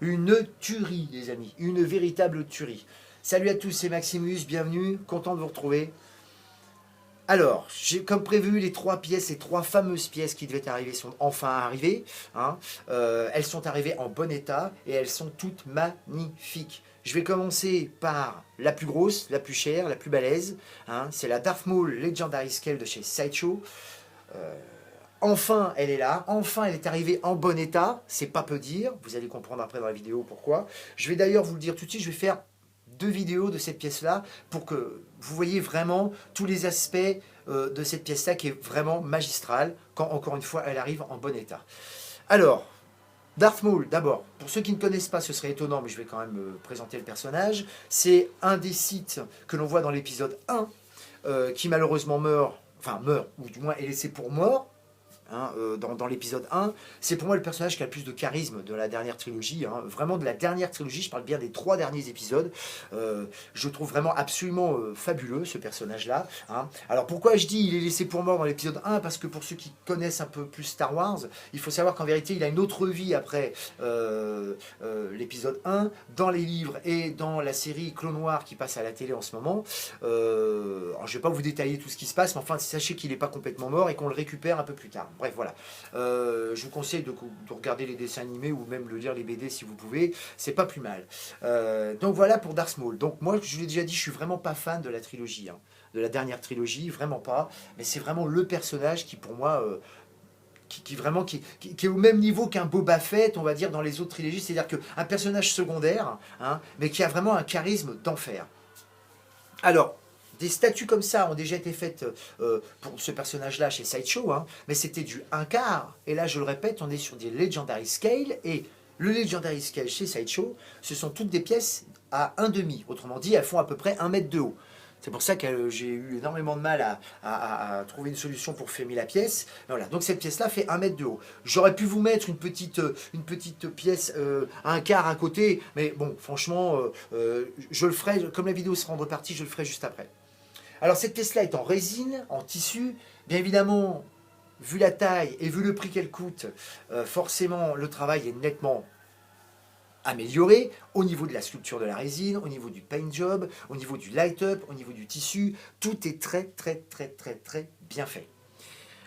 Une tuerie, les amis, une véritable tuerie. Salut à tous, c'est Maximus, bienvenue, content de vous retrouver. Alors, j'ai comme prévu les trois pièces, les trois fameuses pièces qui devaient arriver sont enfin arrivées. Hein. Elles sont arrivées en bon état et elles sont toutes magnifiques. Je vais commencer par la plus grosse, la plus chère, la plus balèze. Hein. C'est la Darth Maul Legendary Scale de chez Sideshow. Enfin, elle est là. Enfin, elle est arrivée en bon état. C'est pas peu dire. Vous allez comprendre après dans la vidéo pourquoi. Je vais d'ailleurs vous le dire tout de suite. Je vais faire deux vidéos de cette pièce-là pour que vous voyez vraiment tous les aspects de cette pièce-là qui est vraiment magistrale quand, encore une fois, elle arrive en bon état. Alors, Darth Maul, d'abord, pour ceux qui ne connaissent pas, ce serait étonnant, mais je vais quand même présenter le personnage. C'est un des Sith que l'on voit dans l'épisode 1, qui malheureusement meurt, ou du moins est laissé pour mort, hein, dans l'épisode 1. C'est pour moi le personnage qui a le plus de charisme de la dernière trilogie, hein, vraiment de la dernière trilogie, je parle bien des 3 derniers épisodes. Je trouve vraiment absolument fabuleux ce personnage-là. Hein. Alors pourquoi je dis il est laissé pour mort dans l'épisode 1? Parce que pour ceux qui connaissent un peu plus Star Wars, il faut savoir qu'en vérité il a une autre vie après l'épisode 1, dans les livres et dans la série Clone Wars qui passe à la télé en ce moment. Alors, je ne vais pas vous détailler tout ce qui se passe, mais enfin sachez qu'il n'est pas complètement mort et qu'on le récupère un peu plus tard. Bref, voilà. Je vous conseille de regarder les dessins animés ou même de lire les BD si vous pouvez. C'est pas plus mal. Donc voilà pour Darth Maul. Donc moi, je vous l'ai déjà dit, je suis vraiment pas fan de la trilogie, hein, de la dernière trilogie, vraiment pas. Mais c'est vraiment le personnage qui, pour moi, qui est au même niveau qu'un Boba Fett, on va dire, dans les autres trilogies. C'est-à-dire qu'un personnage secondaire, hein, mais qui a vraiment un charisme d'enfer. Alors, des statues comme ça ont déjà été faites pour ce personnage-là chez Sideshow, hein, mais c'était du 1/4. Et là, je le répète, on est sur des Legendary Scale. Et le Legendary Scale chez Sideshow, ce sont toutes des pièces à 1,5. Autrement dit, elles font à peu près 1 mètre de haut. C'est pour ça que j'ai eu énormément de mal à trouver une solution pour fermer la pièce. Voilà, donc cette pièce-là fait 1 mètre de haut. J'aurais pu vous mettre une petite pièce 1/4 à côté, mais bon, franchement, je le ferai, comme la vidéo sera en repartie, je le ferai juste après. Alors cette pièce-là est en résine, en tissu. Bien évidemment, vu la taille et vu le prix qu'elle coûte, forcément le travail est nettement amélioré au niveau de la sculpture de la résine, au niveau du paint job, au niveau du light-up, au niveau du tissu. Tout est très très bien fait.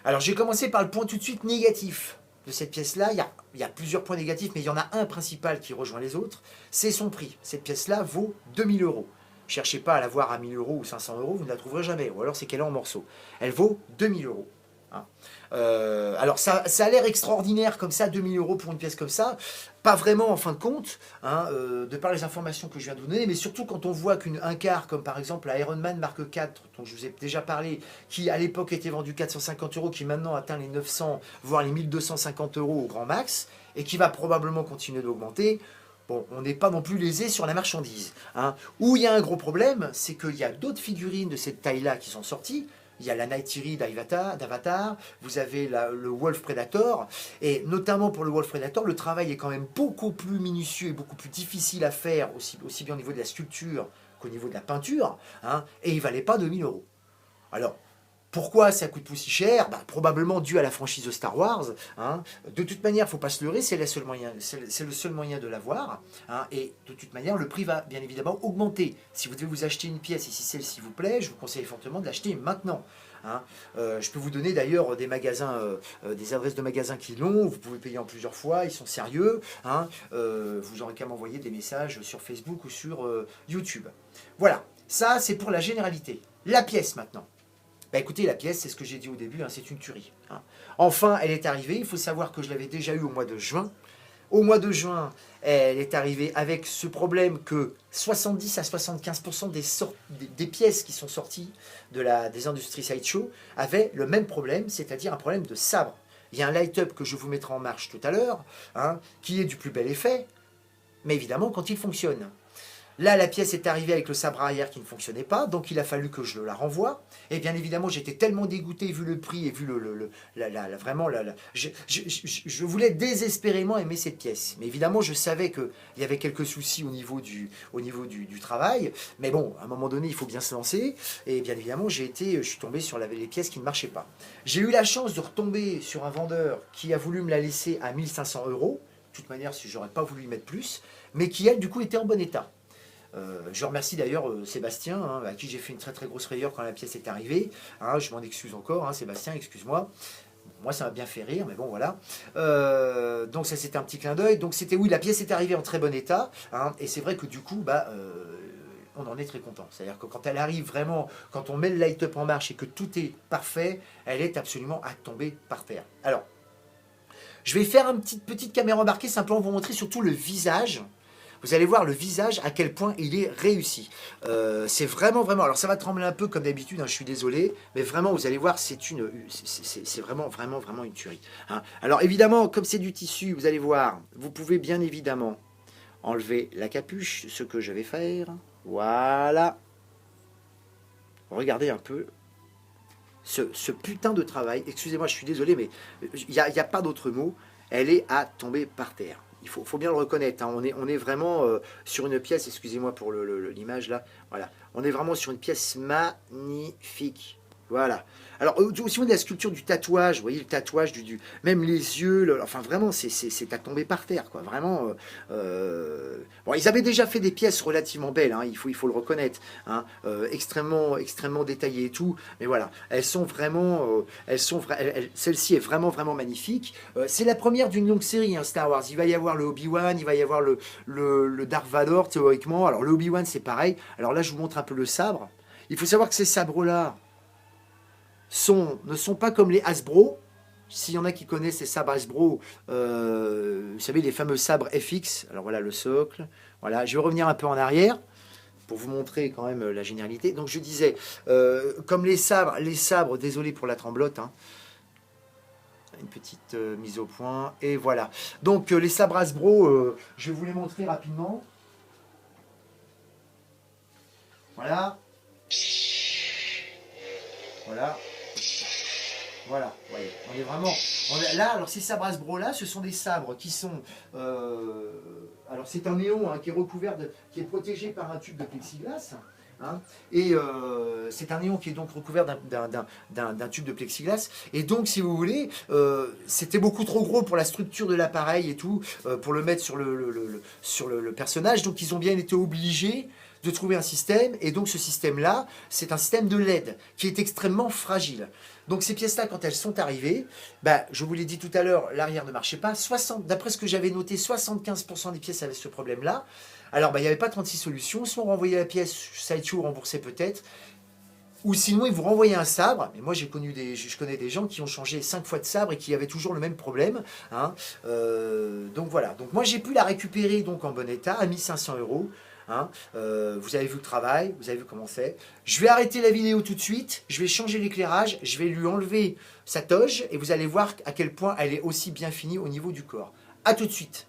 Alors j'ai commencé par le point tout de suite négatif de cette pièce-là. Il y a plusieurs points négatifs, mais il y en a un principal qui rejoint les autres. C'est son prix. Cette pièce-là vaut 2000 euros. Cherchez pas à la voir à 1000 euros ou 500 euros, vous ne la trouverez jamais. Ou alors c'est qu'elle est en morceaux. Elle vaut 2000 euros. Hein. Alors ça a l'air extraordinaire comme ça, 2000 euros pour une pièce comme ça. Pas vraiment en fin de compte, hein, de par les informations que je viens de vous donner, mais surtout quand on voit qu'une 1/4, comme par exemple la Iron Man Mark IV, dont je vous ai déjà parlé, qui à l'époque était vendu 450 euros, qui maintenant atteint les 900, voire les 1250 euros au grand max, et qui va probablement continuer d'augmenter. Bon, on n'est pas non plus lésé sur la marchandise. Hein. Où il y a un gros problème, c'est qu'il y a d'autres figurines de cette taille-là qui sont sorties. Il y a la Neytiri d'Avatar, vous avez le Wolf Predator, et notamment pour le Wolf Predator, le travail est quand même beaucoup plus minutieux et beaucoup plus difficile à faire, aussi bien au niveau de la sculpture qu'au niveau de la peinture, hein, et il ne valait pas 2000 euros. Alors, pourquoi ça coûte si cher? Probablement dû à la franchise de Star Wars. Hein. De toute manière, il ne faut pas se leurrer, c'est le seul moyen de l'avoir. Hein. Et de toute manière, le prix va bien évidemment augmenter. Si vous devez vous acheter une pièce et si celle-ci vous plaît, je vous conseille fortement de l'acheter maintenant. Hein. Je peux vous donner d'ailleurs des magasins, des adresses de magasins qui l'ont. Vous pouvez payer en plusieurs fois, ils sont sérieux. Hein. Vous n'aurez qu'à m'envoyer des messages sur Facebook ou sur YouTube. Voilà, ça c'est pour la généralité. La pièce maintenant. Écoutez, la pièce, c'est ce que j'ai dit au début, hein, c'est une tuerie. Hein. Enfin, elle est arrivée. Il faut savoir que je l'avais déjà eu au mois de juin. Au mois de juin, elle est arrivée avec ce problème que 70 à 75% des pièces qui sont sorties des industries Sideshow avaient le même problème, c'est-à-dire un problème de sabre. Il y a un light-up que je vous mettrai en marche tout à l'heure, hein, qui est du plus bel effet, mais évidemment quand il fonctionne. Là, la pièce est arrivée avec le sabre arrière qui ne fonctionnait pas, donc il a fallu que je la renvoie. Et bien évidemment, j'étais tellement dégoûté vu le prix et vu je voulais désespérément aimer cette pièce. Mais évidemment, je savais qu'il y avait quelques soucis au niveau du travail. Mais bon, à un moment donné, il faut bien se lancer. Et bien évidemment, je suis tombé sur les pièces qui ne marchaient pas. J'ai eu la chance de retomber sur un vendeur qui a voulu me la laisser à 1500 euros. toute manière, si j'aurais pas voulu y mettre plus, mais qui, elle, du coup, était en bon état. Je remercie d'ailleurs Sébastien, hein, à qui j'ai fait une très très grosse frayeur quand la pièce est arrivée. Hein, je m'en excuse encore, hein, Sébastien, excuse-moi. Moi, ça m'a bien fait rire, mais bon, voilà. Donc ça, c'était un petit clin d'œil. Donc c'était, oui, la pièce est arrivée en très bon état. Hein, et c'est vrai que du coup, bah, on en est très content. C'est-à-dire que quand elle arrive vraiment, quand on met le light-up en marche et que tout est parfait, elle est absolument à tomber par terre. Alors, je vais faire une petite caméra embarquée, simplement vous montrer surtout le visage. Vous allez voir le visage, à quel point il est réussi. C'est vraiment, vraiment... Alors ça va trembler un peu comme d'habitude, hein, je suis désolé, mais vraiment, vous allez voir, c'est vraiment, vraiment, vraiment une tuerie. Hein. Alors évidemment, comme c'est du tissu, vous allez voir, vous pouvez bien évidemment enlever la capuche, ce que je vais faire. Voilà. Regardez un peu ce putain de travail. Excusez-moi, je suis désolé, mais il n'y a pas d'autre mot. Elle est à tomber par terre. Il faut bien le reconnaître, hein. On est vraiment sur une pièce, excusez-moi pour l'image là, voilà. On est vraiment sur une pièce magnifique. Voilà. Alors, aussi de la sculpture du tatouage, vous voyez le tatouage, même les yeux, enfin vraiment, c'est à tomber par terre, quoi. Vraiment. Bon, ils avaient déjà fait des pièces relativement belles, hein, il faut le reconnaître, hein, extrêmement, extrêmement détaillées et tout. Mais voilà, elles sont vraiment, celle-ci est vraiment, vraiment magnifique. C'est la première d'une longue série, hein, Star Wars. Il va y avoir le Obi-Wan, il va y avoir le Dark Vador, théoriquement. Alors, le Obi-Wan, c'est pareil. Alors là, je vous montre un peu le sabre. Il faut savoir que ces sabres-là, ne sont pas comme les Hasbro. S'il y en a qui connaissent ces sabres Hasbro, vous savez, les fameux sabres FX. Alors voilà le socle. Voilà, je vais revenir un peu en arrière pour vous montrer quand même la généralité. Donc je disais, comme les sabres, désolé pour la tremblote, hein, une petite mise au point, et voilà. Donc les sabres Hasbro, je vais vous les montrer rapidement. Voilà. Voilà. Voilà, voyez, on est vraiment... là, alors ces sabres Hasbro là, ce sont des sabres qui sont... alors c'est un néon, hein, qui est recouvert, qui est protégé par un tube de plexiglas. Hein, et c'est un néon qui est donc recouvert d'un tube de plexiglas. Et donc, si vous voulez, c'était beaucoup trop gros pour la structure de l'appareil et tout, pour le mettre sur le personnage. Donc, ils ont bien été obligés de trouver un système, et donc ce système-là, c'est un système de LED qui est extrêmement fragile. Donc ces pièces-là, quand elles sont arrivées, bah, je vous l'ai dit tout à l'heure, l'arrière ne marchait pas. D'après ce que j'avais noté, 75% des pièces avaient ce problème-là. Alors, bah, il n'y avait pas 36 solutions. Soit on renvoyait la pièce, Sideshow remboursait peut-être, ou sinon ils vous renvoyaient un sabre. Mais moi, je connais des gens qui ont changé 5 fois de sabre et qui avaient toujours le même problème. Hein. Donc voilà. Donc moi, j'ai pu la récupérer donc, en bon état à 1500 €. Hein, vous avez vu le travail, vous avez vu comment c'est. Je vais arrêter la vidéo tout de suite, je vais changer l'éclairage, je vais lui enlever sa toge et vous allez voir à quel point elle est aussi bien finie au niveau du corps. A tout de suite.